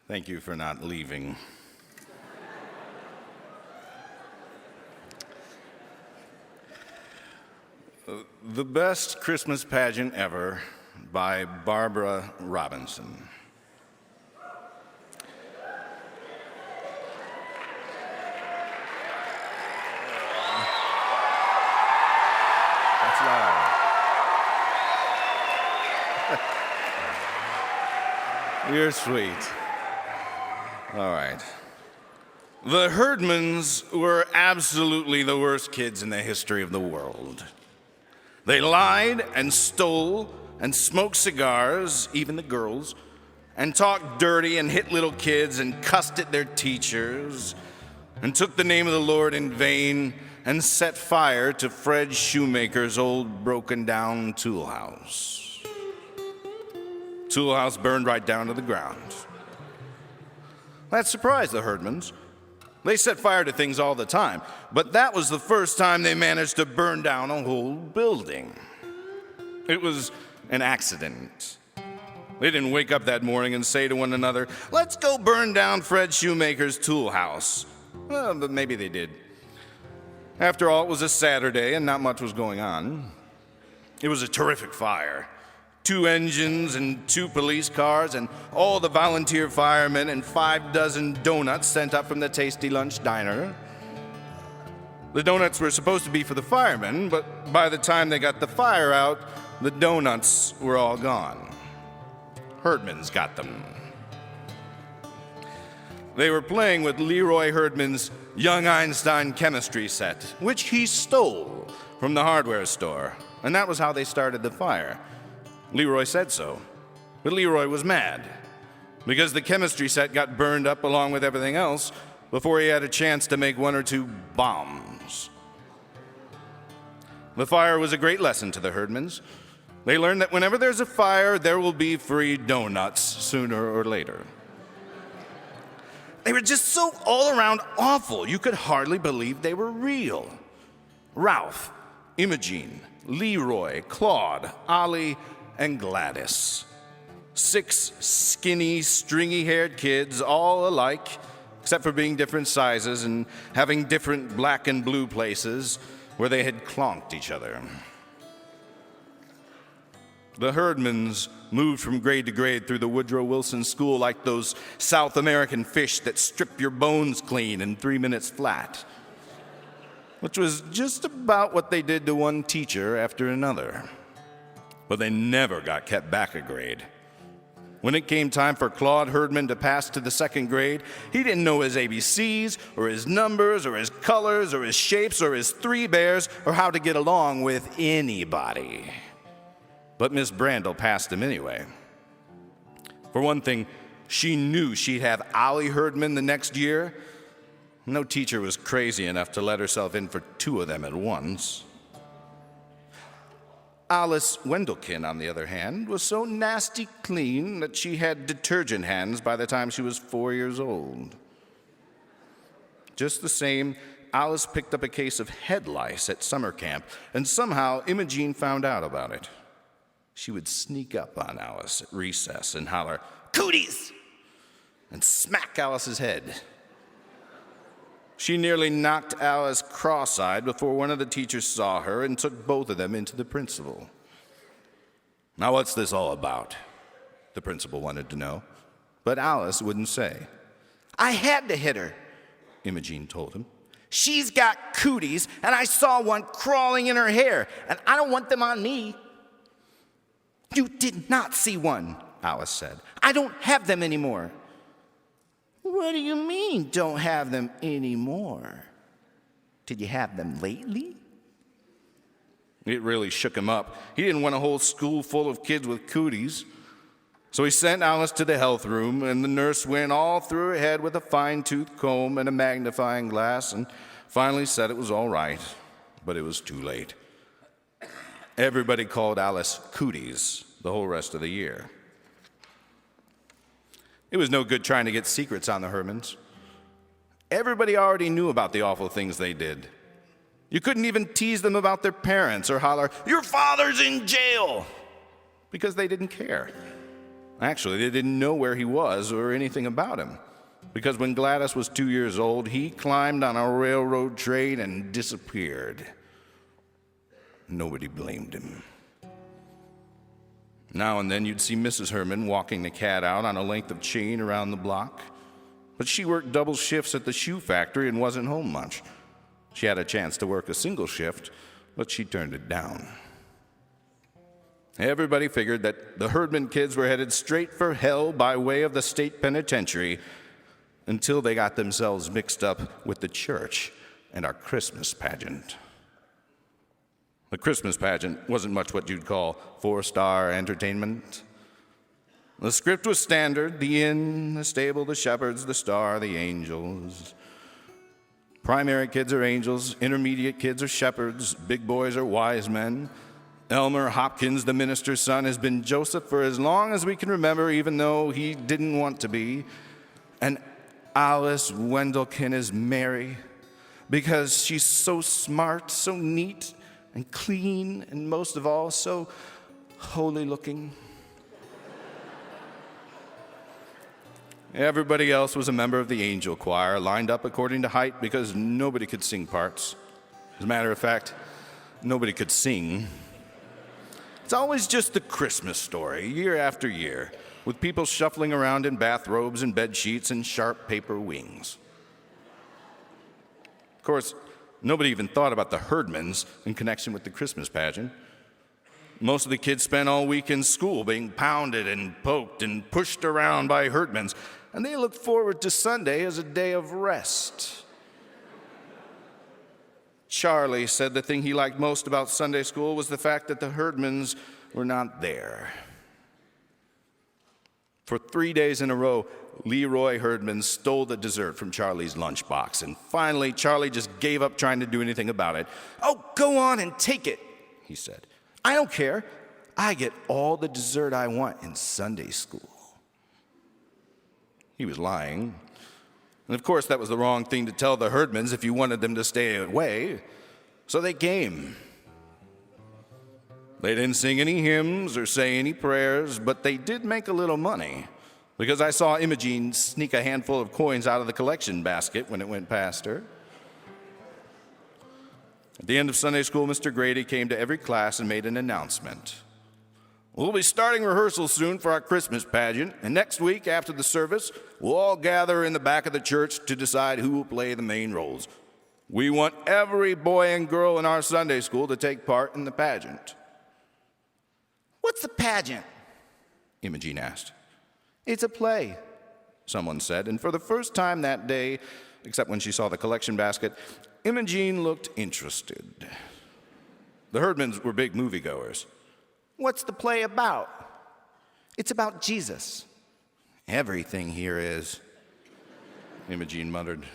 Thank you for not leaving. The Best Christmas Pageant Ever by Barbara Robinson. That's loud. You're sweet. All right. The Herdmans were absolutely the worst kids in the history of the world. They lied and stole and smoked cigars, even the girls, and talked dirty and hit little kids and cussed at their teachers and took the name of the Lord in vain and set fire to Fred Shoemaker's old broken-down tool house. Tool house burned right down to the ground. That surprised the Herdmans. They set fire to things all the time, but that was the first time they managed to burn down a whole building. It was an accident. They didn't wake up that morning and say to one another, "Let's go burn down Fred Shoemaker's tool house." Well, but maybe they did. After all, it was a Saturday and not much was going on. It was a terrific fire. 2 engines and 2 police cars and all the volunteer firemen and 5 dozen donuts sent up from the Tasty Lunch Diner. The donuts were supposed to be for the firemen, but by the time they got the fire out, the donuts were all gone. Herdmans got them. They were playing with Leroy Herdman's Young Einstein chemistry set, which he stole from the hardware store, and that was how they started the fire. Leroy said so, but Leroy was mad because the chemistry set got burned up along with everything else before he had a chance to make 1 or 2 bombs. The fire was a great lesson to the Herdmans. They learned that whenever there's a fire, there will be free donuts sooner or later. They were just so all-around awful, you could hardly believe they were real. Ralph, Imogene, Leroy, Claude, Ollie, and Gladys. 6 skinny, stringy-haired kids, all alike, except for being different sizes and having different black and blue places where they had clonked each other. The Herdmans moved from grade to grade through the Woodrow Wilson School like those South American fish that strip your bones clean in 3 minutes flat, which was just about what they did to one teacher after another. But they never got kept back a grade. When it came time for Claude Herdman to pass to the 2nd grade, he didn't know his ABCs, or his numbers, or his colors, or his shapes, or his 3 bears, or how to get along with anybody. But Miss Brandel passed him anyway. For one thing, she knew she'd have Ollie Herdman the next year. No teacher was crazy enough to let herself in for 2 of them at once. Alice Wendelkin, on the other hand, was so nasty clean that she had detergent hands by the time she was 4 years old. Just the same, Alice picked up a case of head lice at summer camp, and somehow Imogene found out about it. She would sneak up on Alice at recess and holler, "Cooties!" and smack Alice's head. She nearly knocked Alice cross-eyed before one of the teachers saw her and took both of them into the principal. "Now what's this all about?" the principal wanted to know, but Alice wouldn't say. "I had to hit her," Imogene told him. "She's got cooties, and I saw one crawling in her hair, and I don't want them on me." "You did not see one," Alice said. "I don't have them anymore." "What do you mean, don't have them anymore? Did you have them lately?" It really shook him up. He didn't want a whole school full of kids with cooties. So he sent Alice to the health room, and the nurse went all through her head with a fine-tooth comb and a magnifying glass and finally said it was all right, but it was too late. Everybody called Alice Cooties the whole rest of the year. It was no good trying to get secrets on the Herdmans. Everybody already knew about the awful things they did. You couldn't even tease them about their parents or holler, "Your father's in jail," because they didn't care. Actually, they didn't know where he was or anything about him, because when Gladys was 2 years old, he climbed on a railroad train and disappeared. Nobody blamed him. Now and then you'd see Mrs. Herman walking the cat out on a length of chain around the block, but she worked double shifts at the shoe factory and wasn't home much. She had a chance to work a single shift, but she turned it down. Everybody figured that the Herdman kids were headed straight for hell by way of the state penitentiary until they got themselves mixed up with the church and our Christmas pageant. The Christmas pageant wasn't much what you'd call four-star entertainment. The script was standard: the inn, the stable, the shepherds, the star, the angels. Primary kids are angels, intermediate kids are shepherds, big boys are wise men. Elmer Hopkins, the minister's son, has been Joseph for as long as we can remember, even though he didn't want to be. And Alice Wendelkin is Mary, because she's so smart, so neat, and clean, and most of all, so holy-looking. Everybody else was a member of the angel choir, lined up according to height because nobody could sing parts. As a matter of fact, nobody could sing. It's always just the Christmas story, year after year, with people shuffling around in bathrobes and bed sheets and sharp paper wings. Of course, nobody even thought about the Herdmans in connection with the Christmas pageant. Most of the kids spent all week in school being pounded and poked and pushed around by Herdmans, and they looked forward to Sunday as a day of rest. Charlie said the thing he liked most about Sunday school was the fact that the Herdmans were not there. For 3 days in a row, Leroy Herdman stole the dessert from Charlie's lunchbox, and finally Charlie just gave up trying to do anything about it. "Oh, go on and take it," he said. "I don't care. I get all the dessert I want in Sunday school." He was lying. And of course, that was the wrong thing to tell the Herdmans if you wanted them to stay away. So they came. They didn't sing any hymns or say any prayers, but they did make a little money, because I saw Imogene sneak a handful of coins out of the collection basket when it went past her. At the end of Sunday school, Mr. Grady came to every class and made an announcement. "We'll be starting rehearsal soon for our Christmas pageant, and next week after the service, we'll all gather in the back of the church to decide who will play the main roles. We want every boy and girl in our Sunday school to take part in the pageant." "What's the pageant?" Imogene asked. "It's a play," someone said, and for the first time that day, except when she saw the collection basket, Imogene looked interested. The Herdmans were big moviegoers. "What's the play about?" "It's about Jesus." "Everything here is," Imogene muttered.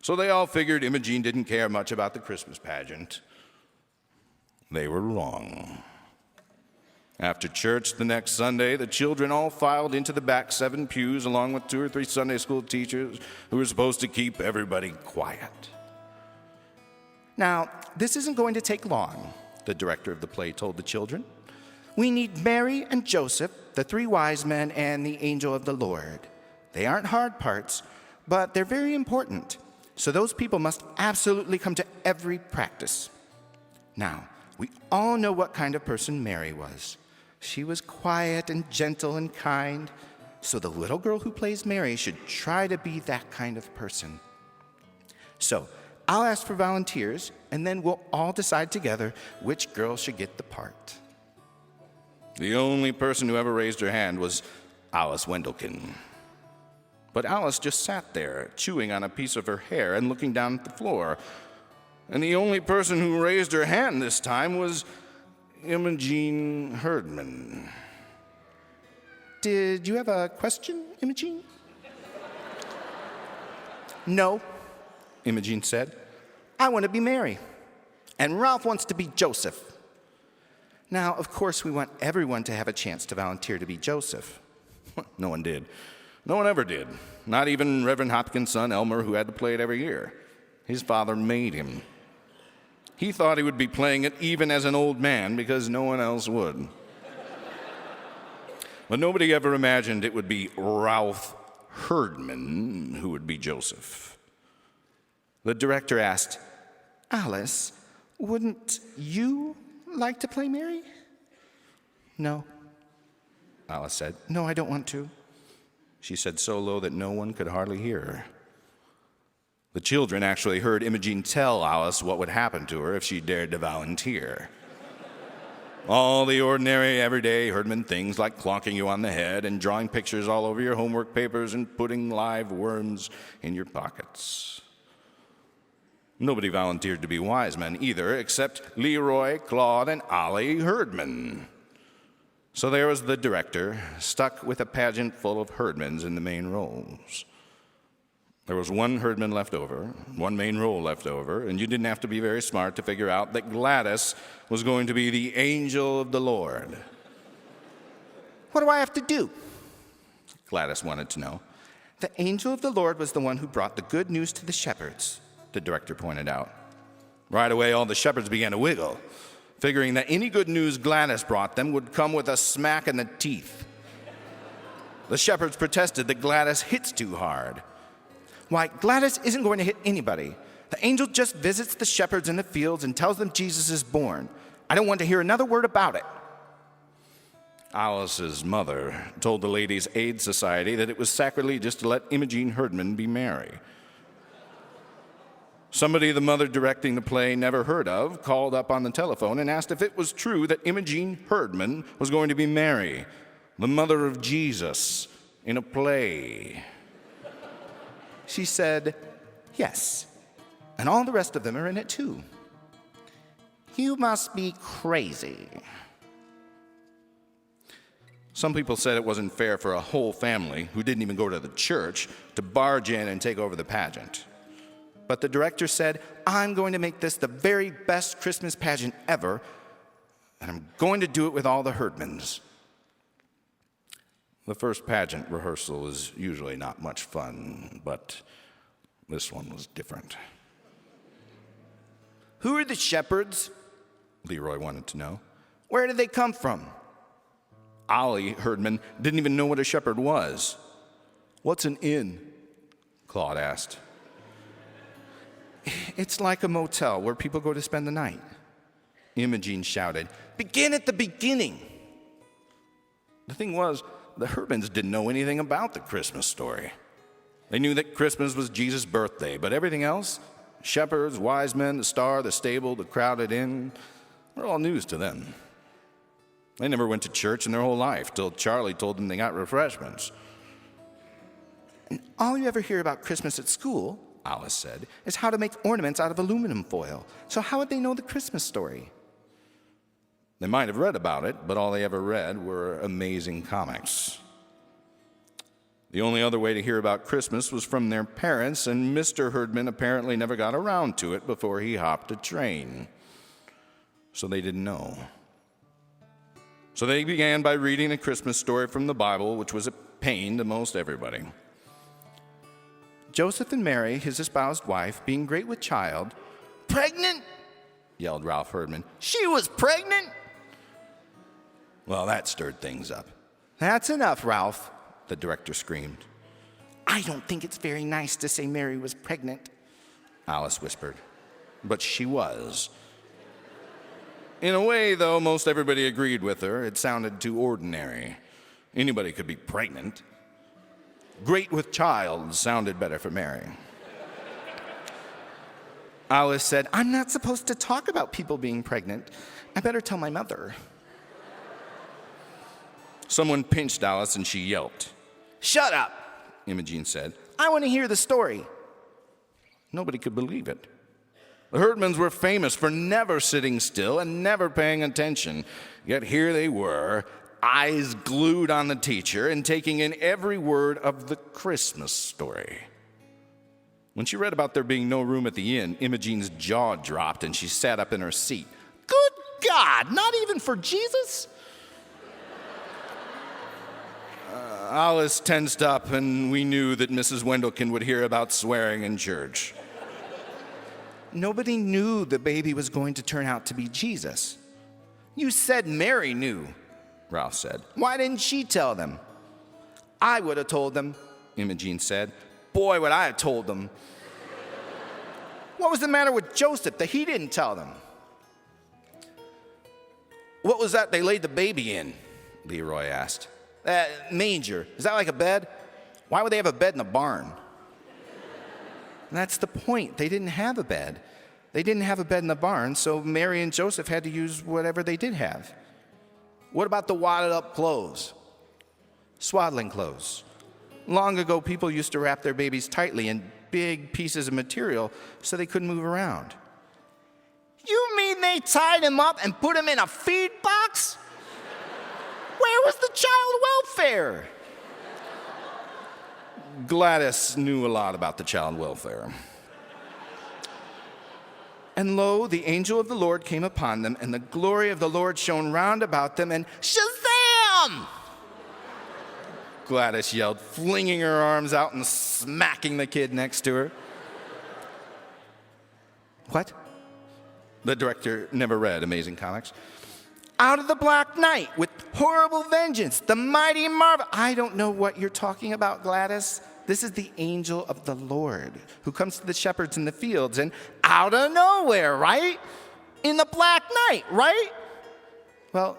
So they all figured Imogene didn't care much about the Christmas pageant. They were wrong. After church the next Sunday, the children all filed into the back 7 pews along with 2 or 3 Sunday school teachers who were supposed to keep everybody quiet. "Now, this isn't going to take long," the director of the play told the children. "We need Mary and Joseph, the 3 wise men, and the angel of the Lord. They aren't hard parts, but they're very important, so those people must absolutely come to every practice. Now, we all know what kind of person Mary was. She was quiet and gentle and kind, so the little girl who plays Mary should try to be that kind of person. So, I'll ask for volunteers, and then we'll all decide together which girl should get the part." The only person who ever raised her hand was Alice Wendelkin. But Alice just sat there, chewing on a piece of her hair and looking down at the floor. And the only person who raised her hand this time was Imogene Herdman. "Did you have a question, Imogene?" "No," Imogene said. "I want to be Mary, and Ralph wants to be Joseph." Now, of course, we want everyone to have a chance to volunteer to be Joseph. No one did. No one ever did. Not even Reverend Hopkins' son, Elmer, who had to play it every year. His father made him. He thought he would be playing it even as an old man because no one else would. But nobody ever imagined it would be Ralph Herdman who would be Joseph. The director asked, "Alice, wouldn't you like to play Mary?" "No," Alice said. "No, I don't want to." She said so low that no one could hardly hear her. The children actually heard Imogene tell Alice what would happen to her if she dared to volunteer. All the ordinary, everyday Herdman things like clonking you on the head and drawing pictures all over your homework papers and putting live worms in your pockets. Nobody volunteered to be wise men either, except Leroy, Claude, and Ollie Herdman. So there was the director, stuck with a pageant full of Herdmans in the main roles. There was one Herdman left over, one main role left over, and you didn't have to be very smart to figure out that Gladys was going to be the angel of the Lord. "What do I have to do?" Gladys wanted to know. "The angel of the Lord was the one who brought the good news to the shepherds," the director pointed out. Right away, all the shepherds began to wiggle, figuring that any good news Gladys brought them would come with a smack in the teeth. The shepherds protested that Gladys hits too hard. "Why, Gladys isn't going to hit anybody. The angel just visits the shepherds in the fields and tells them Jesus is born. I don't want to hear another word about it." Alice's mother told the Ladies' Aid Society that it was sacrilegious to let Imogene Herdman be Mary. Somebody the mother directing the play never heard of called up on the telephone and asked if it was true that Imogene Herdman was going to be Mary, the mother of Jesus, in a play. She said, "Yes, and all the rest of them are in it too." "You must be crazy." Some people said it wasn't fair for a whole family who didn't even go to the church to barge in and take over the pageant. But the director said, "I'm going to make this the very best Christmas pageant ever, and I'm going to do it with all the Herdmans." The first pageant rehearsal is usually not much fun, but this one was different. "Who are the shepherds?" Leroy wanted to know. "Where did they come from?" Ollie Herdman didn't even know what a shepherd was. "What's an inn?" Claude asked. "It's like a motel where people go to spend the night." Imogene shouted. "Begin at the beginning." The thing was, the Herdmans didn't know anything about the Christmas story. They knew that Christmas was Jesus' birthday, but everything else, shepherds, wise men, the star, the stable, the crowded inn, were all news to them. They never went to church in their whole life till Charlie told them they got refreshments. "And all you ever hear about Christmas at school," Alice said, "is how to make ornaments out of aluminum foil. So how would they know the Christmas story?" They might have read about it, but all they ever read were amazing comics. The only other way to hear about Christmas was from their parents, and Mr. Herdman apparently never got around to it before he hopped a train. So they didn't know. So they began by reading a Christmas story from the Bible, which was a pain to most everybody. "Joseph and Mary, his espoused wife, being great with child—" "Pregnant?" yelled Ralph Herdman. "She was pregnant?" Well, that stirred things up. "That's enough, Ralph," the director screamed. "I don't think it's very nice to say Mary was pregnant," Alice whispered. But she was. In a way, though, most everybody agreed with her. It sounded too ordinary. Anybody could be pregnant. Great with child sounded better for Mary. Alice said, "I'm not supposed to talk about people being pregnant. I better tell my mother." Someone pinched Alice and she yelped. "Shut up," Imogene said. "I want to hear the story." Nobody could believe it. The Herdmans were famous for never sitting still and never paying attention. Yet here they were, eyes glued on the teacher and taking in every word of the Christmas story. When she read about there being no room at the inn, Imogene's jaw dropped and she sat up in her seat. "Good God, not even for Jesus?" Alice tensed up, and we knew that Mrs. Wendelkin would hear about swearing in church. "Nobody knew the baby was going to turn out to be Jesus." "You said Mary knew," Ralph said. Why didn't she tell them? I would have told them, Imogene said. Boy, would I have told them. What was the matter with Joseph that he didn't tell them? What was that they laid the baby in? Leroy asked. Manger. Is that like a bed? Why would they have a bed in a barn? That's the point. They didn't have a bed. They didn't have a bed in the barn, so Mary and Joseph had to use whatever they did have. What about the wadded up clothes? Swaddling clothes. Long ago, people used to wrap their babies tightly in big pieces of material so they couldn't move around. You mean they tied him up and put him in a feed box? Where was the child welfare? Gladys knew a lot about the child welfare. And lo, the angel of the Lord came upon them, and the glory of the Lord shone round about them, and Shazam! Gladys yelled, flinging her arms out and smacking the kid next to her. What? The director never read Amazing Comics. Out of the black night with horrible vengeance, the mighty marvel. I don't know what you're talking about, Gladys. This is the angel of the Lord who comes to the shepherds in the fields and out of nowhere, right? In the black night, right? Well,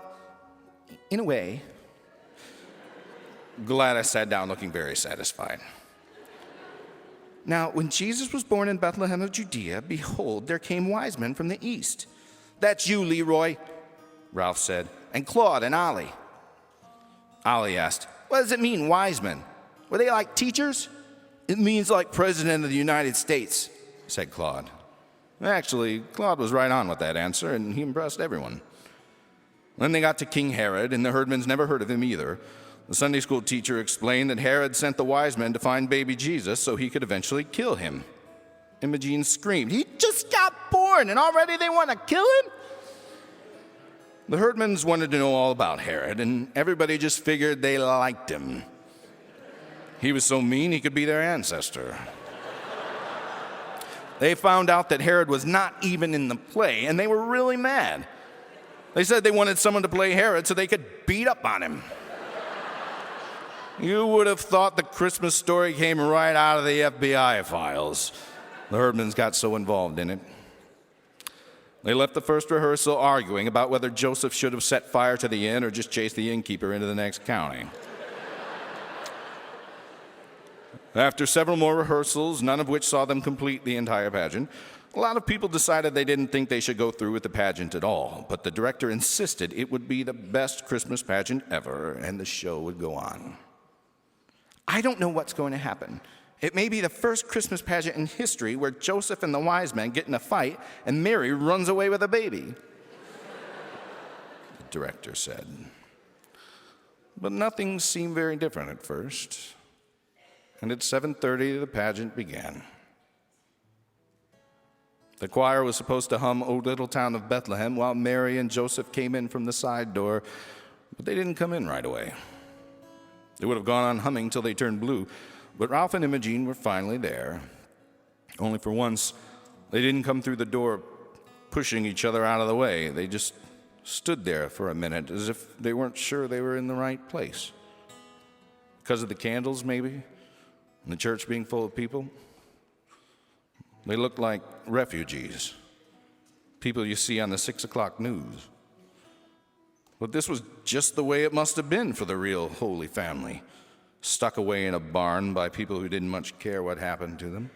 in a way. Gladys sat down looking very satisfied. Now, when Jesus was born in Bethlehem of Judea, behold, there came wise men from the east. That's you, Leroy, Ralph said, and Claude and Ollie. Ollie asked, What does it mean, wise men? Were they like teachers? It means like President of the United States, said Claude. Actually, Claude was right on with that answer, and he impressed everyone. Then they got to King Herod, and the herdmans never heard of him either. The Sunday school teacher explained that Herod sent the wise men to find baby Jesus so he could eventually kill him. Imogene screamed, He just got born, and already they want to kill him? The herdmans wanted to know all about Herod, and everybody just figured they liked him. He was so mean he could be their ancestor. They found out that Herod was not even in the play, and they were really mad. They said they wanted someone to play Herod so they could beat up on him. You would have thought the Christmas story came right out of the FBI files. The herdmans got so involved in it. They left the first rehearsal arguing about whether Joseph should have set fire to the inn or just chased the innkeeper into the next county. After several more rehearsals, none of which saw them complete the entire pageant, a lot of people decided they didn't think they should go through with the pageant at all. But the director insisted it would be the best Christmas pageant ever, and the show would go on. I don't know what's going to happen. It may be the first Christmas pageant in history where Joseph and the wise men get in a fight and Mary runs away with a baby, the director said. But nothing seemed very different at first. And at 7:30, the pageant began. The choir was supposed to hum O Little Town of Bethlehem while Mary and Joseph came in from the side door, but they didn't come in right away. They would have gone on humming till they turned blue, but Ralph and Imogene were finally there. Only for once, they didn't come through the door pushing each other out of the way. They just stood there for a minute as if they weren't sure they were in the right place. Because of the candles, maybe, and the church being full of people. They looked like refugees, people you see on the 6 o'clock news. But this was just the way it must have been for the real Holy Family, stuck away in a barn by people who didn't much care what happened to them.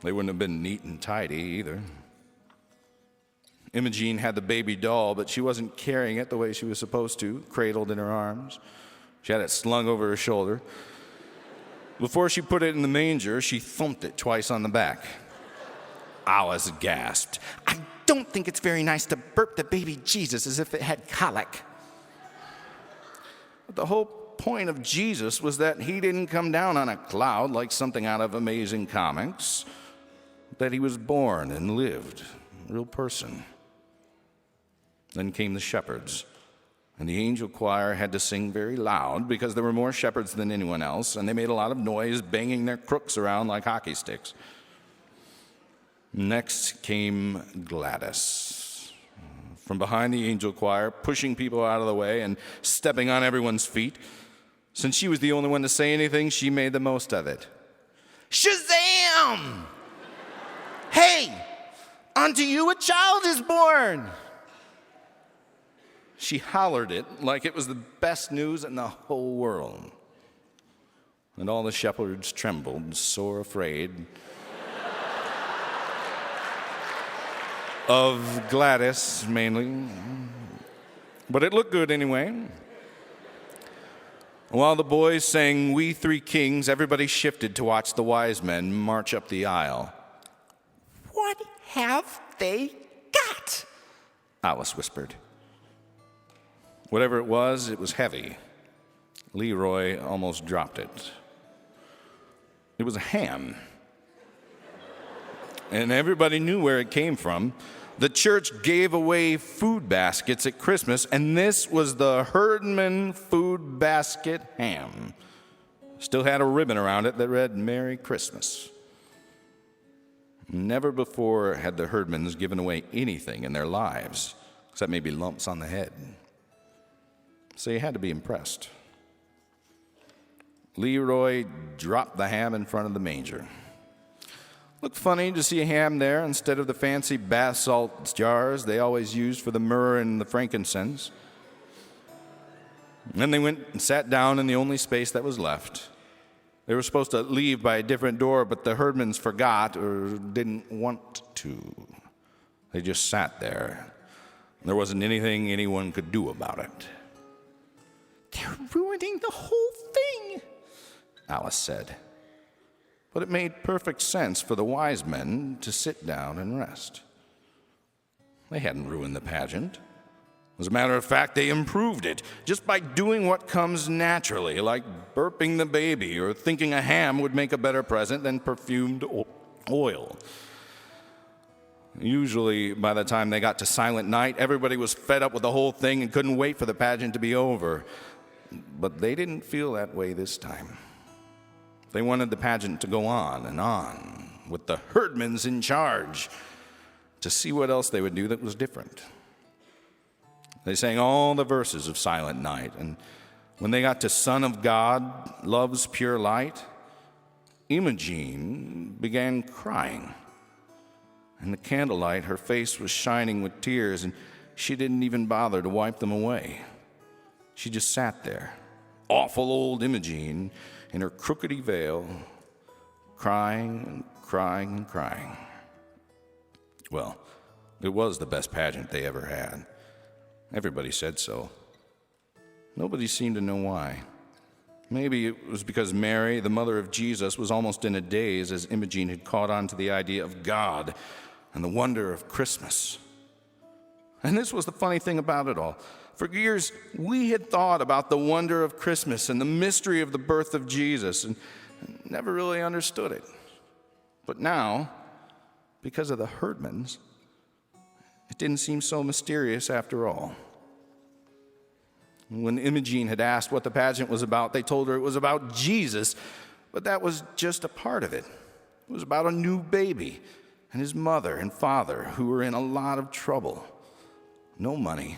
They wouldn't have been neat and tidy either. Imogene had the baby doll, but she wasn't carrying it the way she was supposed to, cradled in her arms. She had it slung over her shoulder. Before she put it in the manger, she thumped it twice on the back. Alice gasped. I don't think it's very nice to burp the baby Jesus as if it had colic. But the whole point of Jesus was that he didn't come down on a cloud like something out of Amazing Comics, that he was born and lived, a real person. Then came the shepherds, and the angel choir had to sing very loud because there were more shepherds than anyone else, and they made a lot of noise, banging their crooks around like hockey sticks. Next came Gladys, from behind the angel choir, pushing people out of the way and stepping on everyone's feet. Since she was the only one to say anything, she made the most of it. Shazam! Hey, unto you a child is born! She hollered it like it was the best news in the whole world. And all the shepherds trembled, sore afraid of Gladys, mainly. But it looked good anyway. While the boys sang We Three Kings, everybody shifted to watch the wise men march up the aisle. What have they got? Alice whispered. Whatever it was heavy. Leroy almost dropped it. It was a ham. And everybody knew where it came from. The church gave away food baskets at Christmas, and this was the Herdman food basket ham. Still had a ribbon around it that read, Merry Christmas. Never before had the Herdmans given away anything in their lives, except maybe lumps on the head. So you had to be impressed. Leroy dropped the ham in front of the manger. Looked funny to see a ham there instead of the fancy bath salt jars they always used for the myrrh and the frankincense. And then they went and sat down in the only space that was left. They were supposed to leave by a different door, but the Herdmans forgot or didn't want to. They just sat there. There wasn't anything anyone could do about it. They're ruining the whole thing, Alice said. But it made perfect sense for the wise men to sit down and rest. They hadn't ruined the pageant. As a matter of fact, they improved it just by doing what comes naturally, like burping the baby or thinking a ham would make a better present than perfumed oil. Usually, by the time they got to Silent Night, everybody was fed up with the whole thing and couldn't wait for the pageant to be over. But they didn't feel that way this time. They wanted the pageant to go on, with the Herdmans in charge, to see what else they would do that was different. They sang all the verses of Silent Night, and when they got to Son of God, Love's Pure Light, Imogene began crying. In the candlelight, her face was shining with tears, and she didn't even bother to wipe them away. She just sat there, awful old Imogene, in her crookedy veil, crying and crying and crying. Well, it was the best pageant they ever had. Everybody said so. Nobody seemed to know why. Maybe it was because Mary, the mother of Jesus, was almost in a daze as Imogene had caught on to the idea of God and the wonder of Christmas. And this was the funny thing about it all. For years, we had thought about the wonder of Christmas and the mystery of the birth of Jesus and never really understood it. But now, because of the Herdmans, it didn't seem so mysterious after all. When Imogene had asked what the pageant was about, they told her it was about Jesus, but that was just a part of it. It was about a new baby and his mother and father who were in a lot of trouble. No money.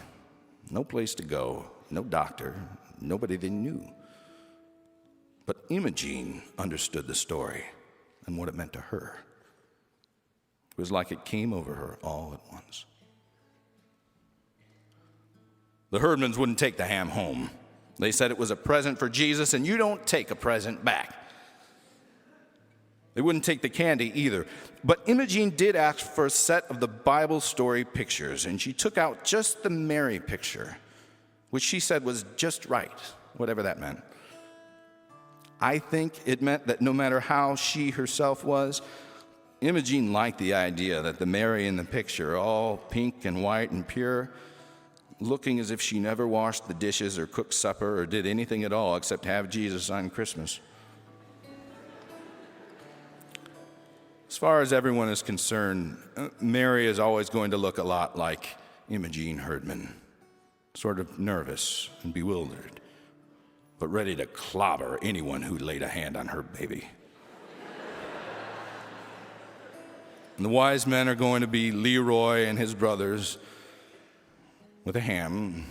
No place to go, no doctor, nobody they knew. But Imogene understood the story and what it meant to her. It was like it came over her all at once. The Herdmans wouldn't take the ham home. They said it was a present for Jesus, and you don't take a present back. They wouldn't take the candy either. But Imogene did ask for a set of the Bible story pictures, and she took out just the Mary picture, which she said was just right, whatever that meant. I think it meant that no matter how she herself was, Imogene liked the idea that the Mary in the picture, all pink and white and pure, looking as if she never washed the dishes or cooked supper or did anything at all except have Jesus on Christmas. As far as everyone is concerned, Mary is always going to look a lot like Imogene Herdman, sort of nervous and bewildered, but ready to clobber anyone who laid a hand on her baby. And the wise men are going to be Leroy and his brothers, with a ham.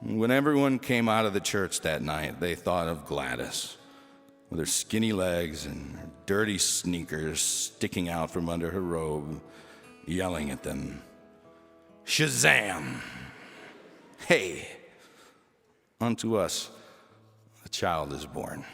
When everyone came out of the church that night, they thought of Gladys, with her skinny legs and her dirty sneakers sticking out from under her robe, yelling at them, "Shazam! Hey, unto us a child is born."